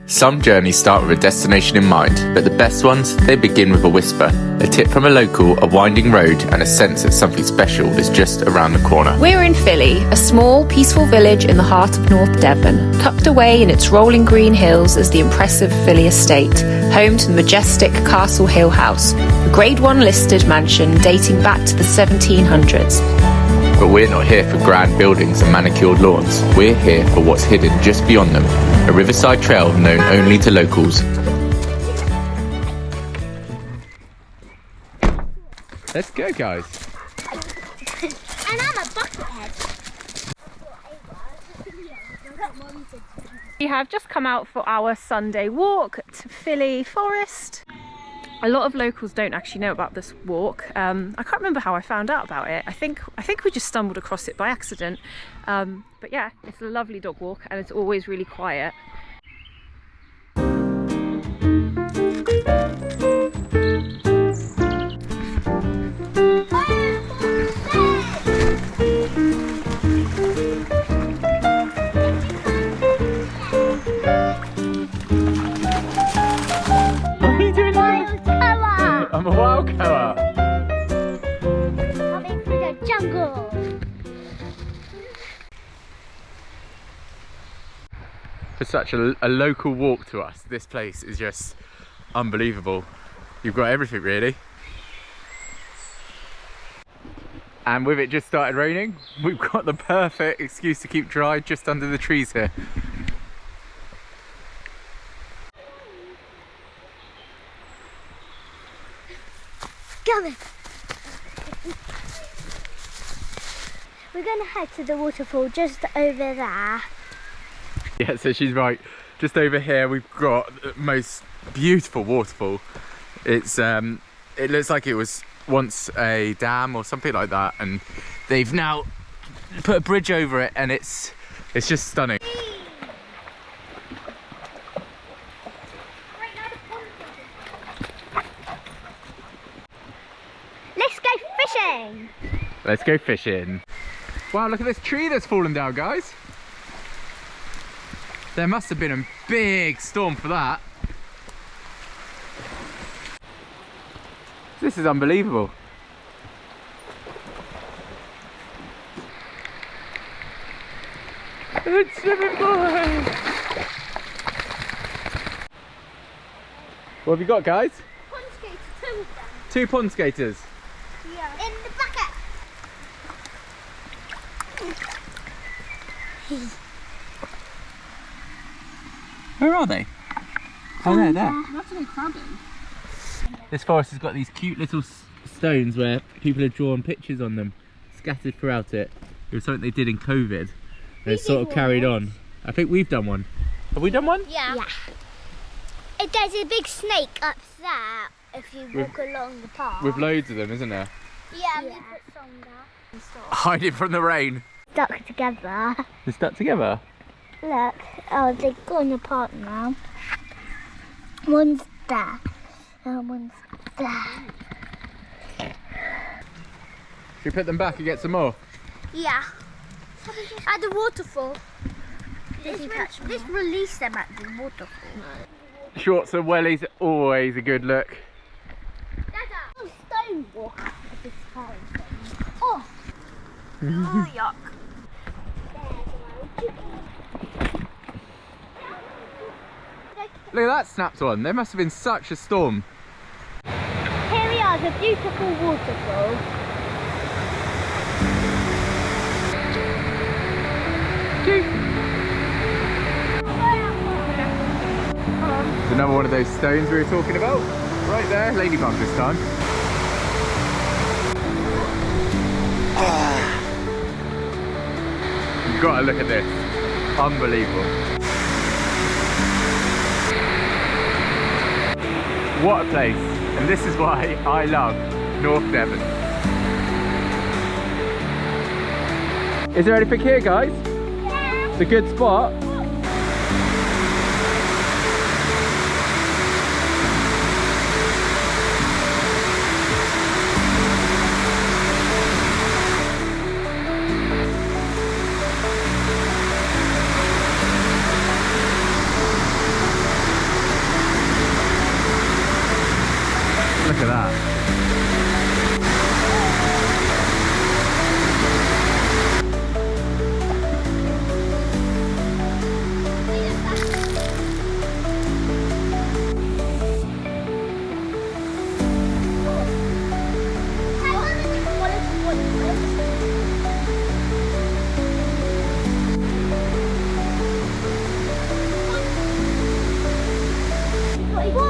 Some journeys start with a destination in mind, but the best ones, they begin with a whisper, a tip from a local, a winding road, and a sense that something special is just around the corner. We're in Filleigh, a small, peaceful village in the heart of North Devon. Tucked away in its rolling green hills is the impressive Filleigh estate, home to the majestic Castle Hill House, a Grade 1 listed mansion dating back to the 1700s. But we're not here for grand buildings and manicured lawns. We're here for what's hidden just beyond them, a riverside trail known only to locals. Let's go, guys. And I'm a buckethead. We have just come out for our Sunday walk to Filleigh Forest. A lot of locals don't actually know about this walk. I can't remember how I found out about it. I think we just stumbled across it by accident. But yeah, it's a lovely dog walk and it's always really quiet. I'm a wild colour. Coming through the jungle. For such a local walk to us, this place is just unbelievable. You've got everything really. And with it just started raining, we've got the perfect excuse to keep dry just under the trees here. Coming. We're going to head to the waterfall just over there. Yeah, so she's right. Just over here we've got the most beautiful waterfall. It's it looks like it was once a dam or something like that, and they've now put a bridge over it, and it's just stunning. Let's go fishing. Let's go fishing. Wow, look at this tree that's fallen down, guys. There must have been a big storm for that. This is unbelievable. It's swimming forward. What have you got, guys? Pond skaters, two of them. 2 pond skaters. Yeah. In the bucket. Where are they? Oh, there. That's a crabbing. This forest has got these cute little stones where people have drawn pictures on them, scattered throughout it. It was something they did in COVID, and it's sort of carried on. I think we've done one. Have we done one? Yeah. There's a big snake up there if you walk along the path. With loads of them, isn't there? Yeah, we put some there. Hiding from the rain. Stuck together. They're stuck together. Look, oh, they've gone apart now. One's there, and one's there. Should we put them back and get some more? Yeah. At the waterfall. Let's release them at the waterfall. Shorts and wellies, always a good look. Dada! Oh, stone walk at this time. Oh! Oh, yuck. Look at that snapped one. There must have been such a storm. Here we are, the beautiful waterfall. There's another one of those stones we were talking about. Right there, ladybug this time. You've got to look at this. Unbelievable. What a place. And this is why I love North Devon. Is there anything here, guys? Yeah. It's a good spot. that.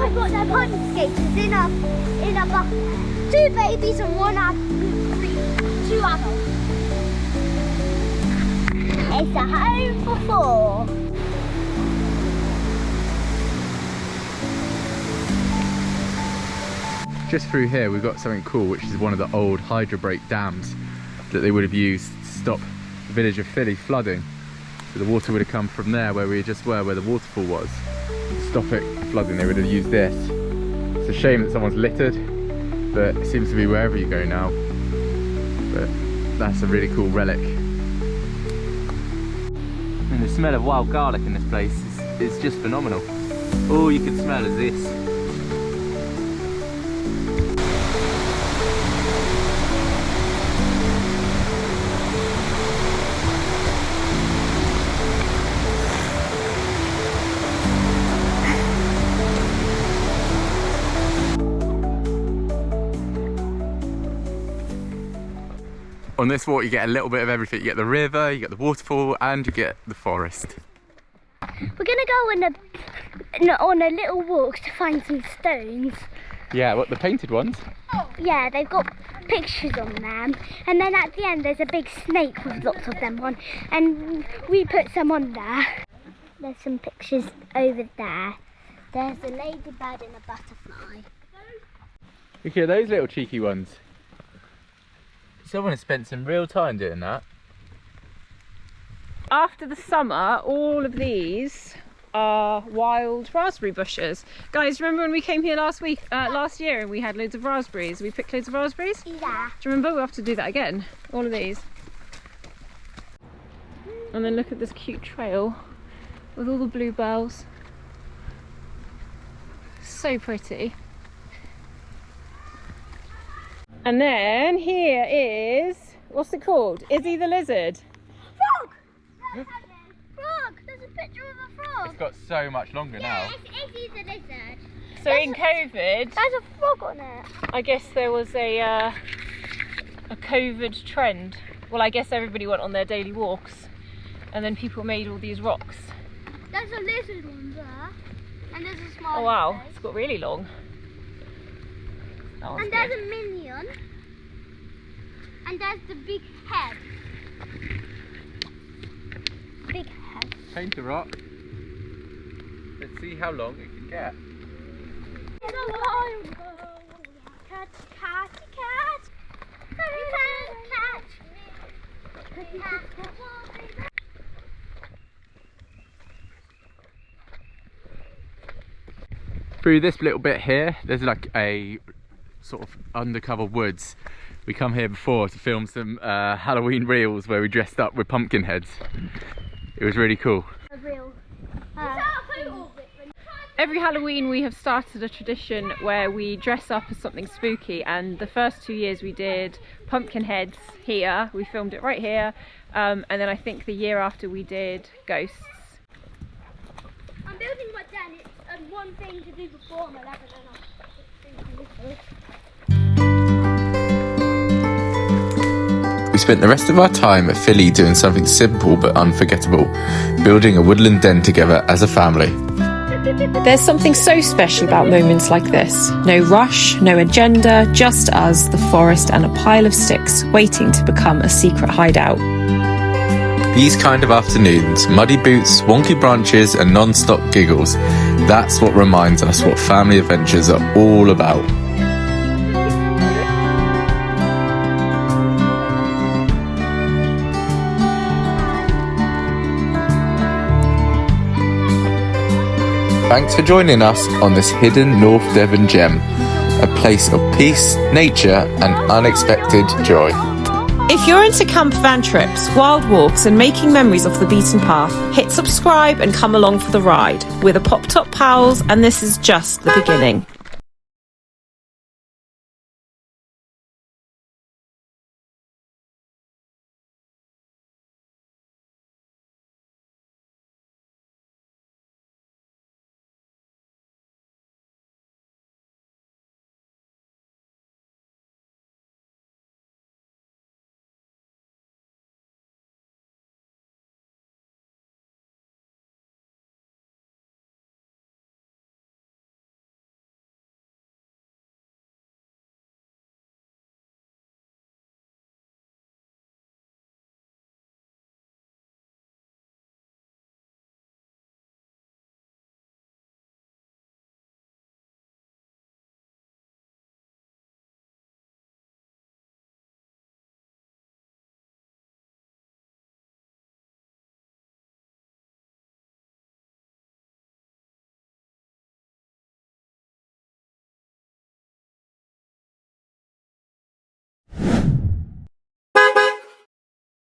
I've got their pond skaters in a bucket. 2 babies and 1 2 adults. It's a home for 4. Just through here we've got something cool, which is one of the old hydro break dams that they would have used to stop the village of Filleigh flooding. So the water would have come from there where we just were, where the waterfall was. To stop it flooding they would have used this. It's a shame that someone's littered, but it seems to be wherever you go now. But that's a really cool relic. And the smell of wild garlic in this place is just phenomenal. All you can smell is this. On this walk you get a little bit of everything. You get the river, you get the waterfall, and you get the forest. We're gonna go on a little walk to find some stones. Yeah, what, the painted ones? Yeah, they've got pictures on them. And then at the end there's a big snake with lots of them on. And we put some on there. There's some pictures over there. There's a ladybird and a butterfly. Look at those little cheeky ones. Someone has spent some real time doing that. After the summer, all of these are wild raspberry bushes. Guys, remember when we came here last year and we had loads of raspberries? We picked loads of raspberries? Yeah. Do you remember? We'll have to do that again. All of these. And then look at this cute trail with all the bluebells. So pretty. And then here is, what's it called? Izzy the lizard. Frog! Frog! There's a picture of a frog. It's got so much longer now. It's Izzy the lizard. So in COVID, There's a frog on it. I guess there was a COVID trend. Well, I guess everybody went on their daily walks and then people made all these rocks. There's a lizard one there. And there's a small Oh wow, lizard. it's got really long. Oh, And there's a minion. And there's the big head. Big head. Paint a rock. Let's see how long it can get. Cat, cat, cat. You can't catch me. Through this little bit here, there's like a sort of undercover woods. We come here before to film some Halloween reels where we dressed up with pumpkin heads. It was really cool. A real. Every Halloween we have started a tradition where we dress up as something spooky, and the first 2 years we did pumpkin heads here. We filmed it right here, and then I think the year after we did ghosts. I'm building my den. It's one thing to do before I'm 11 and We spent the rest of our time at Filleigh doing something simple but unforgettable, building a woodland den together as a family. There's something so special about moments like this. No rush, no agenda, just us, the forest and a pile of sticks waiting to become a secret hideout. These kind of afternoons, muddy boots, wonky branches and non-stop giggles, that's what reminds us what family adventures are all about. Thanks for joining us on this hidden North Devon gem, a place of peace, nature and unexpected joy. If you're into campervan trips, wild walks and making memories off the beaten path, hit subscribe and come along for the ride. We're the Pop Top Pals and this is just the beginning.